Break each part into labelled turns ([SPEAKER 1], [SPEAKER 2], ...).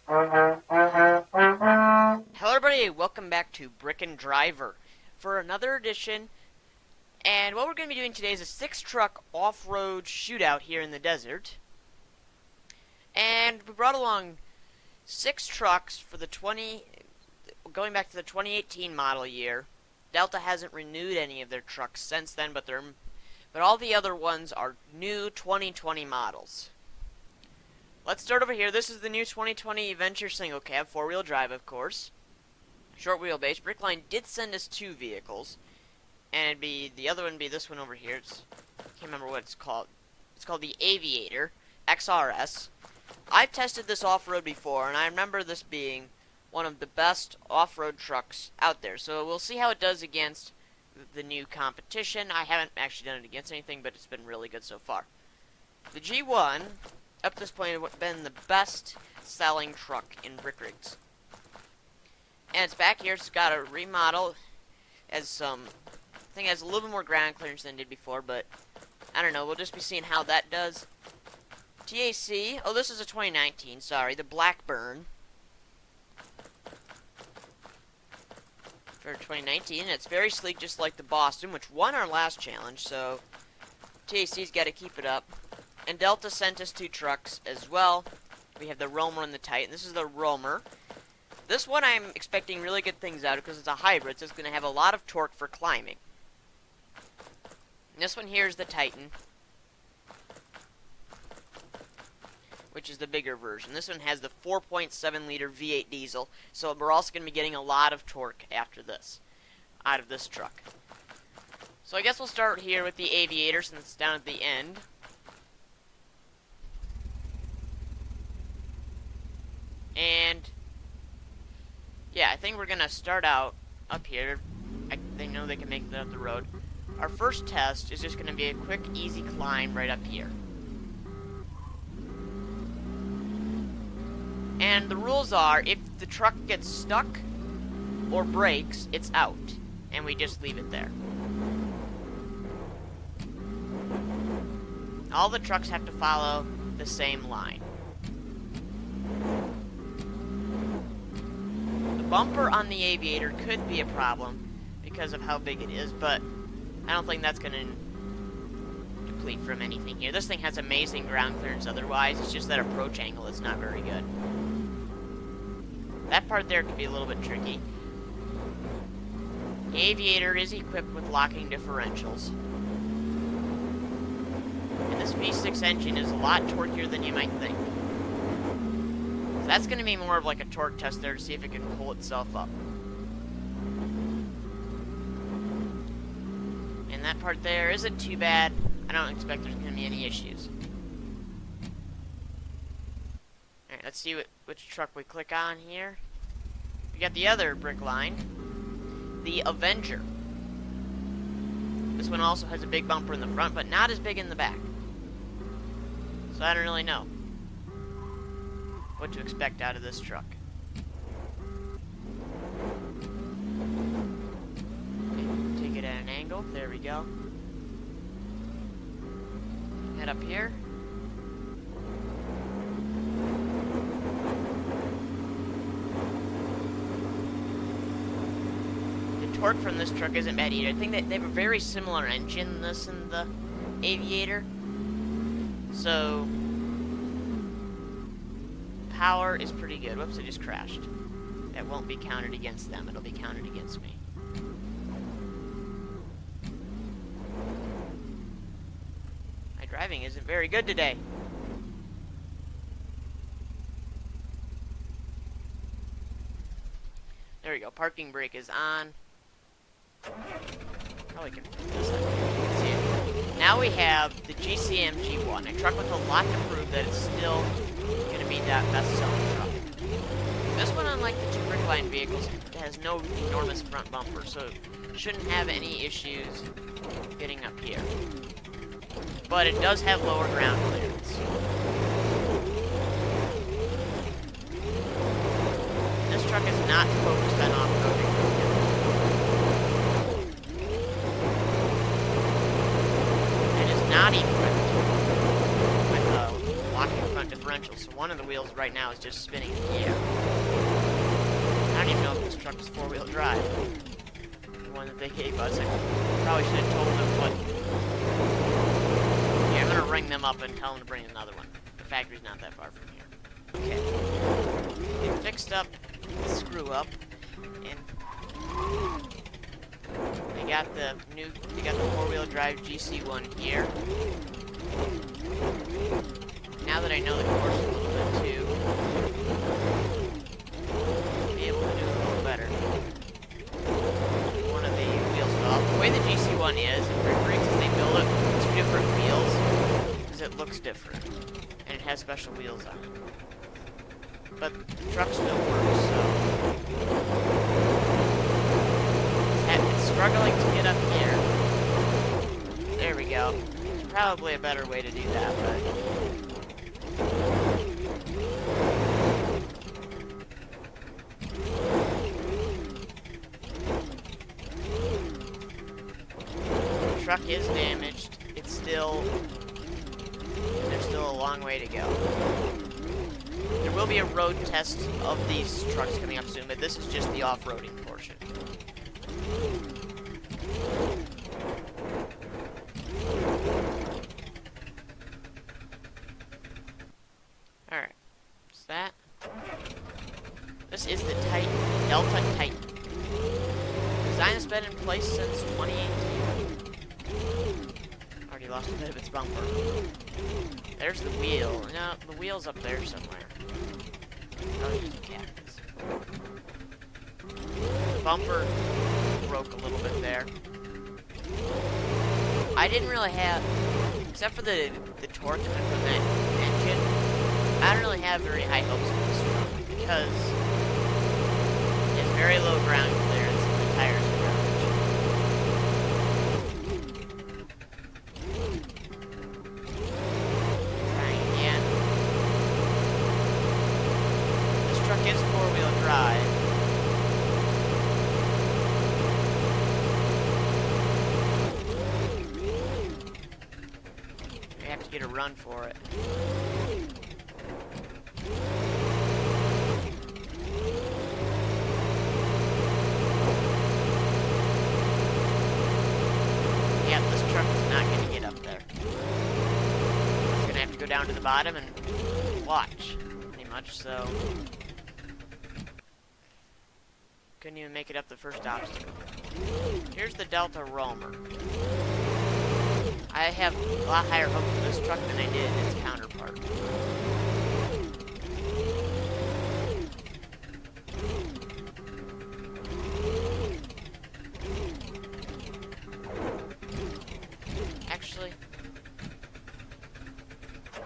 [SPEAKER 1] Hello everybody, welcome back to Brick and Driver for another edition. And what we're going to be doing today is a 6-truck off-road shootout here in the desert. And we brought along 6 trucks for the going back to the 2018 model year. Delta hasn't renewed any of their trucks since then, but all the other ones are new 2020 models. Let's start over here. This is the new 2020 Avenger single cab, 4-wheel drive, of course. Short wheelbase. Brickline did send us 2 vehicles, and the other one would be this one over here. I can't remember what it's called. It's called the Aviator XRS. I've tested this off-road before, and I remember this being one of the best off-road trucks out there. So we'll see how it does against the new competition. I haven't actually done it against anything, but it's been really good so far. The G1, up to this point, has been the best-selling truck in brick rigs. And it's back here. It's got a remodel. I think it has a little bit more ground clearance than it did before, but I don't know. We'll just be seeing how that does. TAC. Oh, this is a 2019. Sorry, the Blackburn. For 2019, it's very sleek, just like the Boston, which won our last challenge, so TAC's got to keep it up. And Delta sent us 2 trucks as well. We have the Roamer and the Titan. This is the Roamer. This one I'm expecting really good things out of because it's a hybrid, so it's going to have a lot of torque for climbing. And this one here is the Titan, which is the bigger version. This one has the 4.7 liter V8 diesel, so we're also going to be getting a lot of torque after this, out of this truck. So I guess we'll start here with the Aviator since it's down at the end. And yeah, I think we're going to start out up here. They know they can make it up the road. Our first test is just going to be a quick, easy climb right up here. And the rules are, if the truck gets stuck or breaks, it's out. And we just leave it there. All the trucks have to follow the same line. The bumper on the Aviator could be a problem because of how big it is, but I don't think that's going to deplete from anything here. This thing has amazing ground clearance otherwise. It's just that approach angle is not very good. That part there could be a little bit tricky. The Aviator is equipped with locking differentials. And this V6 engine is a lot torqueier than you might think. So that's going to be more of like a torque test there to see if it can pull itself up. And that part there isn't too bad. I don't expect there's going to be any issues. Alright, let's see which truck we click on here. We got the other Brickline, the Avenger. This one also has a big bumper in the front, but not as big in the back. So I don't really know what to expect out of this truck. Okay, take it at an angle. There we go. Head up here. Torque from this truck isn't bad either. I think that they have a very similar engine, this and the Aviator. So power is pretty good. Whoops, I just crashed. That won't be counted against them. It'll be counted against me. My driving isn't very good today. There we go. Parking brake is on. Probably can see it. Now we have the GCM G1, a truck with a lot to prove that it's still going to be that best-selling truck. This one, unlike the 2 Brickline vehicles, has no enormous front bumper, so it shouldn't have any issues getting up here. But it does have lower ground clearance. This truck is not focused on off-roading. It is not equipped with locking front differential. differential, so one of the wheels right now is just spinning in the air. I don't even know if this truck is four-wheel drive. The one that they gave us. I probably should have told them what... Yeah, I'm gonna ring them up and tell them to bring another one. The factory's not that far from here. Okay. They fixed up the screw up, and they got the four-wheel drive GC1 here. Now that I know the course a little bit too, I'll be able to do it a little better. One of the wheels fell off. The way the GC1 is in Brick Rigs is they build up two different wheels because it looks different, and it has special wheels on it. But the truck still works, so it's struggling to get up here. There we go. There's probably a better way to do that, but the truck is damaged. It's still... There's still a long way to go. There will be a road test of these trucks coming up soon, but this is just the off-roading portion. Alright. What's that? This is the Titan, Delta Titan. Design has been in place since 2018. Already lost a bit of its bumper. There's the wheel. No, the wheel's up there somewhere. Oh, there's the cactus. The bumper broke a little bit there. I didn't really have, except for the torque coming from that engine, I don't really have very high hopes for this truck because it has very low ground clearance and the tires are garbage. Trying again. This truck is four-wheel drive. We have to get a run for it. Yeah, this truck is not going to get up there. It's going to have to go down to the bottom and watch, pretty much, so... Couldn't even make it up the first obstacle. Here's the Delta Roamer. I have a lot higher hopes for this truck than I did its counterpart. Actually, I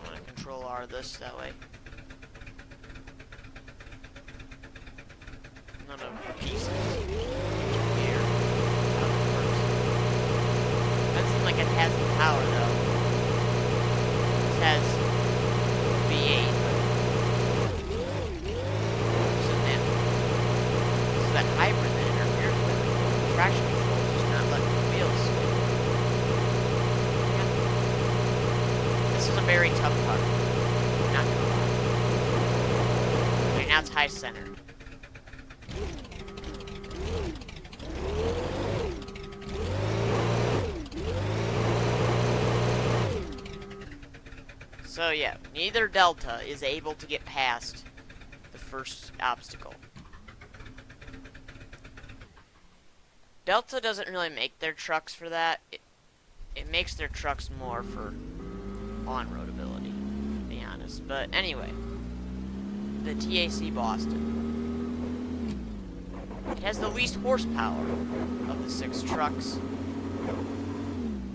[SPEAKER 1] want to control R this that way. None of the pieces interfere. How this works. Doesn't seem like it has the power though. This has V8, but this is that hybrid that interferes with everything. The traction control is just not letting the wheels spin. Yeah. This is a very tough part. I'm not gonna lie. Okay, now it's high centered. So yeah, neither Delta is able to get past the first obstacle. Delta doesn't really make their trucks for that. It makes their trucks more for on-road ability, to be honest. But anyway, the TAC Boston. It has the least horsepower of the 6 trucks,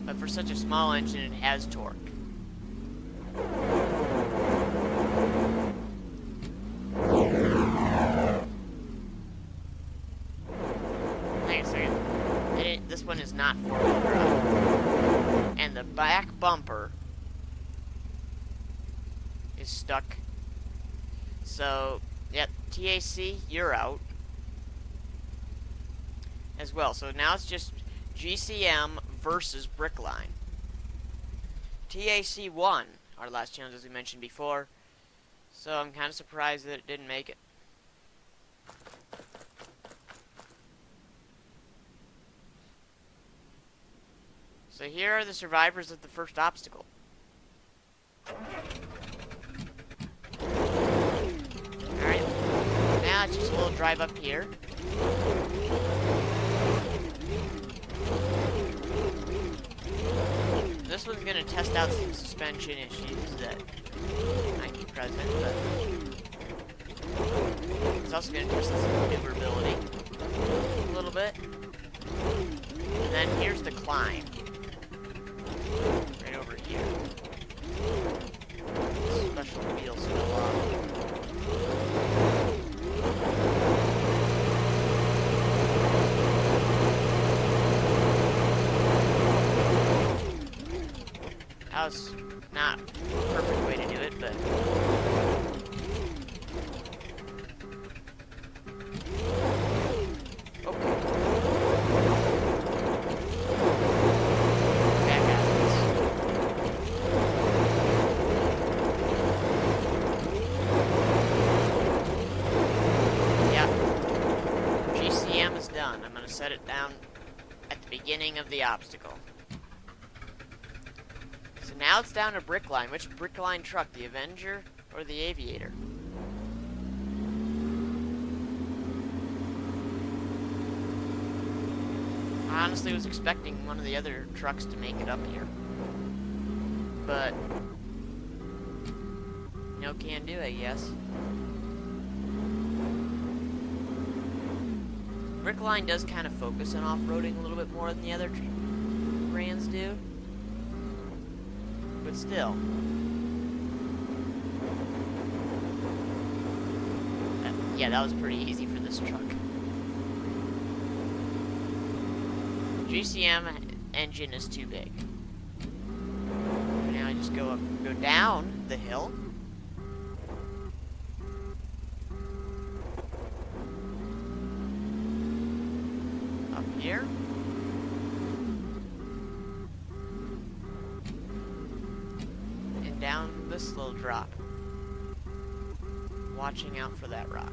[SPEAKER 1] but for such a small engine, it has torque. Hang on a second. This one is not four-wheel drive. And the back bumper is stuck. So, yeah, TAC, you're out. As well. So now it's just GCM versus Brickline. TAC won our last challenge, as we mentioned before. So I'm kind of surprised that it didn't make it. So here are the survivors of the first obstacle. Alright, now it's just a little drive up here. This one's going to test out some suspension issues that might be present, but it's also going to test some maneuverability a little bit. And then here's the climb. Right over here. Special wheels fell off. That was not a perfect way to do it, but okay. Back at this. Yeah. GCM is done. I'm gonna set it down at the beginning of the obstacle. Now it's down to Brickline. Which Brickline truck? The Avenger or the Aviator? I honestly was expecting one of the other trucks to make it up here. But no can do, I guess. Brickline does kind of focus on off-roading a little bit more than the other brands do. But still. Yeah, that was pretty easy for this truck. GCM engine is too big. Now I just go down the hill. Up here. Down this little drop. Watching out for that rock.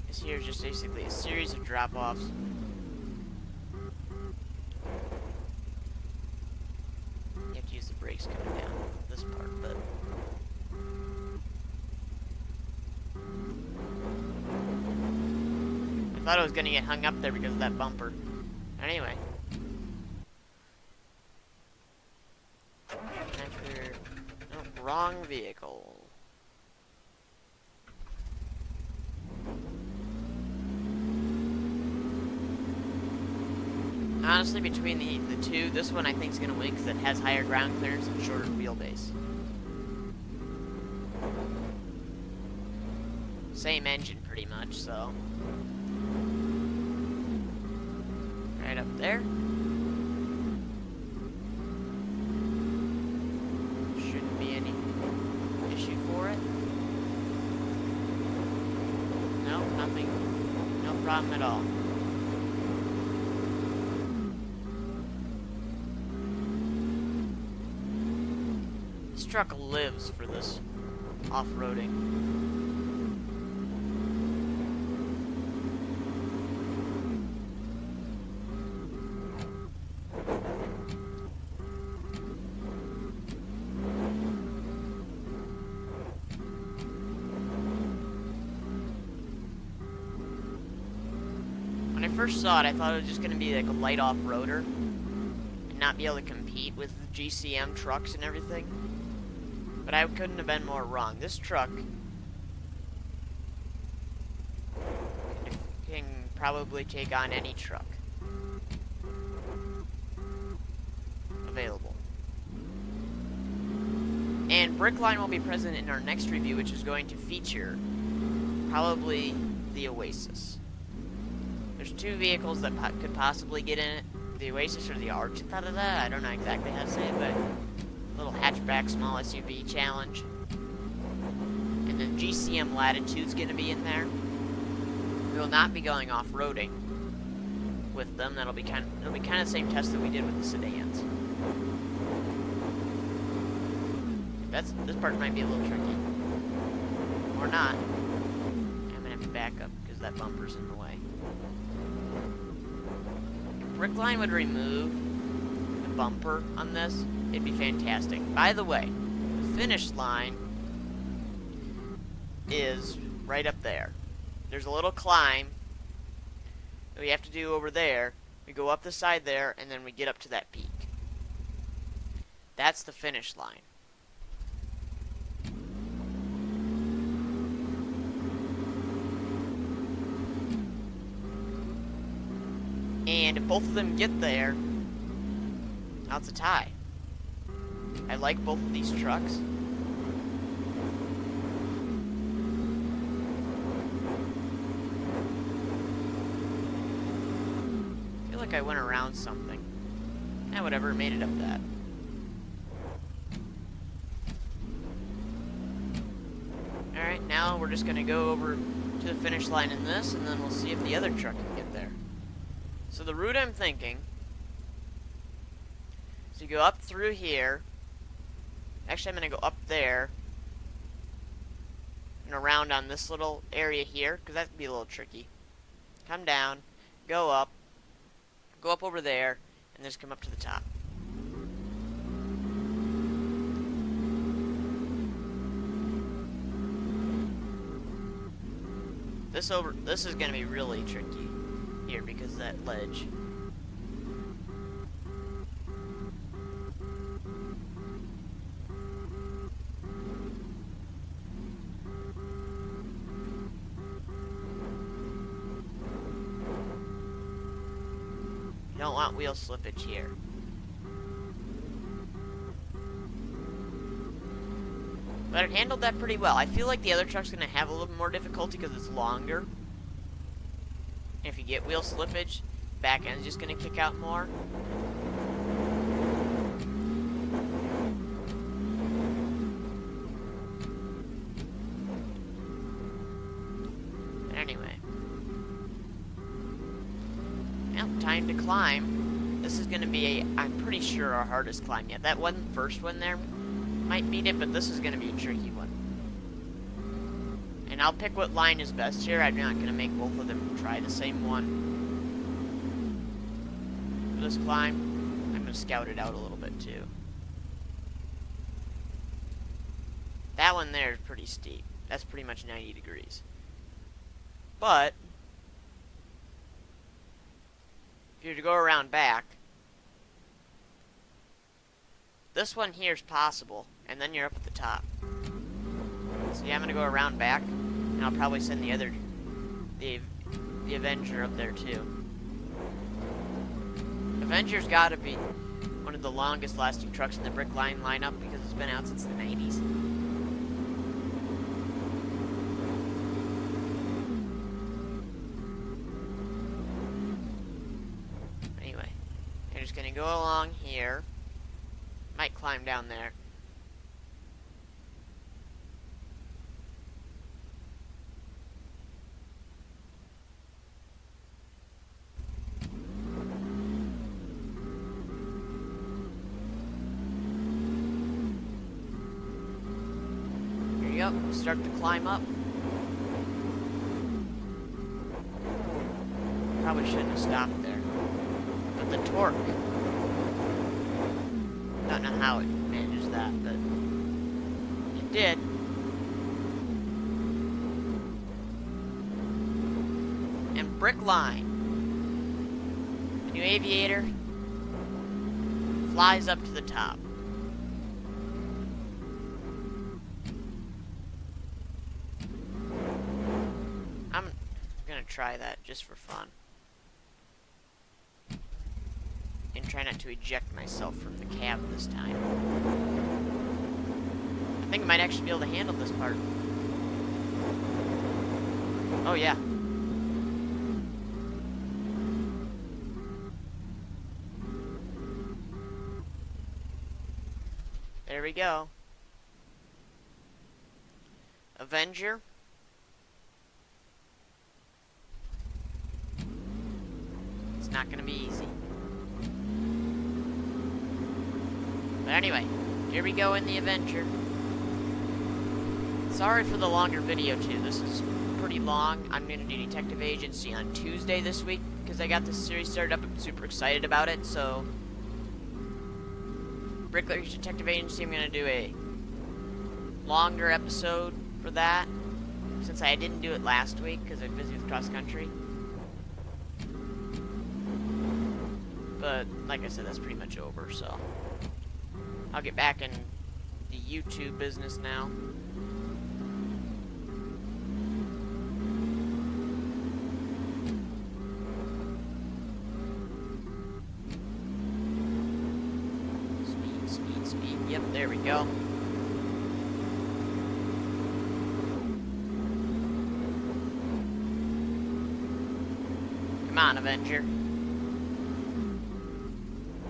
[SPEAKER 1] This here is just basically a series of drop-offs. You have to use the brakes coming down this part, but I thought I was going to get hung up there because of that bumper. Anyway. Time for... Oh, wrong vehicle. Honestly, between the two, this one I think is going to win because it has higher ground clearance and shorter wheelbase. Same engine, pretty much, so... Right up there. Shouldn't be any issue for it. No, nothing. No problem at all. This truck lives for this off-roading. When I first saw it, I thought it was just going to be like a light off-roader and not be able to compete with the GCM trucks and everything. But I couldn't have been more wrong. This truck can probably take on any truck available. And Brickline will be present in our next review, which is going to feature probably the Oasis. There's two vehicles that could possibly get in it. The Oasis or the Arch. I don't know exactly how to say it, but a little hatchback, small SUV challenge. And then GCM Latitude's going to be in there. We will not be going off-roading with them. It'll be kind of the same test that we did with the sedans. This part might be a little tricky. Or not. I'm gonna have to back up because that bumper's in the way. If Brickline would remove the bumper on this, it'd be fantastic. By the way, the finish line is right up there. There's a little climb that we have to do over there. We go up the side there, and then we get up to that peak. That's the finish line. And if both of them get there, now it's a tie. I like both of these trucks. I feel like I went around something. Whatever, made it up that. Alright, now we're just gonna go over to the finish line in this, and then we'll see if the other truck can get there. So the route I'm thinking, so you go up through here. Actually, I'm going to go up there and around on this little area here, because that could be a little tricky. Come down, go up over there, and just come up to the top. This is going to be really tricky here because of that ledge. You don't want wheel slippage here. But it handled that pretty well. I feel like the other truck's going to have a little more difficulty because it's longer. And if you get wheel slippage, back end's just going to kick out more. But anyway. Well, time to climb. This is going to be, I'm pretty sure, our hardest climb yet. That first one there might beat it, but this is going to be a tricky one. And I'll pick what line is best here. I'm not going to make both of them try the same one. For this climb, I'm going to scout it out a little bit too. That one there is pretty steep. That's pretty much 90 degrees. But if you were to go around back, this one here is possible, and then you're up at the top. So yeah, I'm gonna go around back, and I'll probably send the Avenger up there too. Avenger's gotta be one of the longest lasting trucks in the Brickline lineup because it's been out since the 90s. Anyway, I'm just gonna go along here. Might climb down there. Here you go. Start to climb up. Probably shouldn't have stopped there. But the torque. Don't know how it manages that, but it did. And Brickline, the new Aviator, flies up to the top. I'm gonna try that just for fun. And try not to eject myself from the cab this time. I think I might actually be able to handle this part. Oh yeah. There we go. Avenger. not gonna be easy. But anyway, here we go in the Avenger. Sorry for the longer video too. This is pretty long. I'm gonna do Detective Agency on Tuesday this week because I got this series started up. I'm super excited about it. So, Brickline Detective Agency, I'm gonna do a longer episode for that since I didn't do it last week because I was busy with cross country. But like I said, that's pretty much over. So I'll get back in the YouTube business now. Speed. Yep, there we go. Come on, Avenger.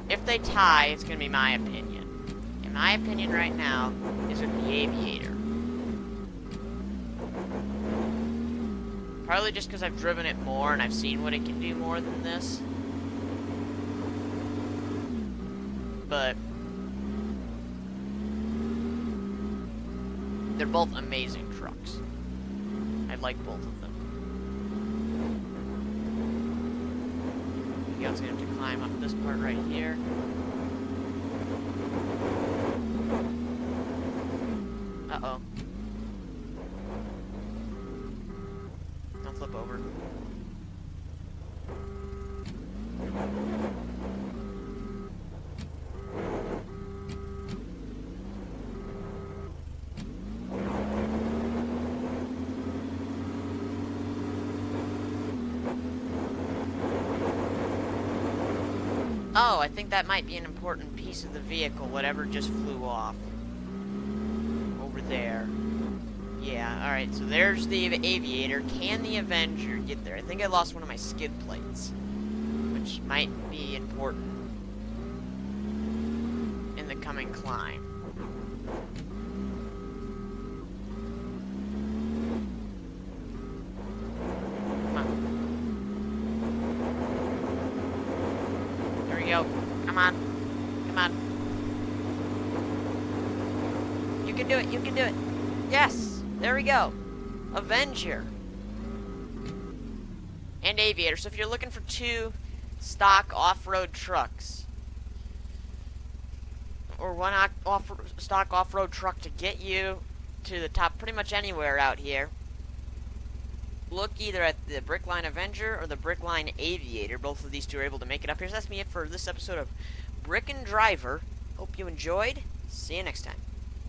[SPEAKER 1] If they tie, it's going to be my opinion. And my opinion right now is with the Aviator. Probably just because I've driven it more and I've seen what it can do more than this. But they're both amazing trucks. I like both of them. You guys are going to have to climb up this part right here. Uh-oh. Don't flip over. Oh, I think that might be an important piece of the vehicle, whatever just flew off. Over there. Yeah, alright, so there's the Aviator. Can the Avenger get there? I think I lost one of my skid plates, which might be important in the coming climb. Come on. Come on. You can do it. You can do it. Yes. There we go. Avenger. And Aviator. So if you're looking for two stock off-road trucks, or one stock off-road truck to get you to the top pretty much anywhere out here, look either at the Brickline Avenger or the Brickline Aviator. Both of these two are able to make it up here. So that's me for this episode of Brick and Driver. Hope you enjoyed. See you next time.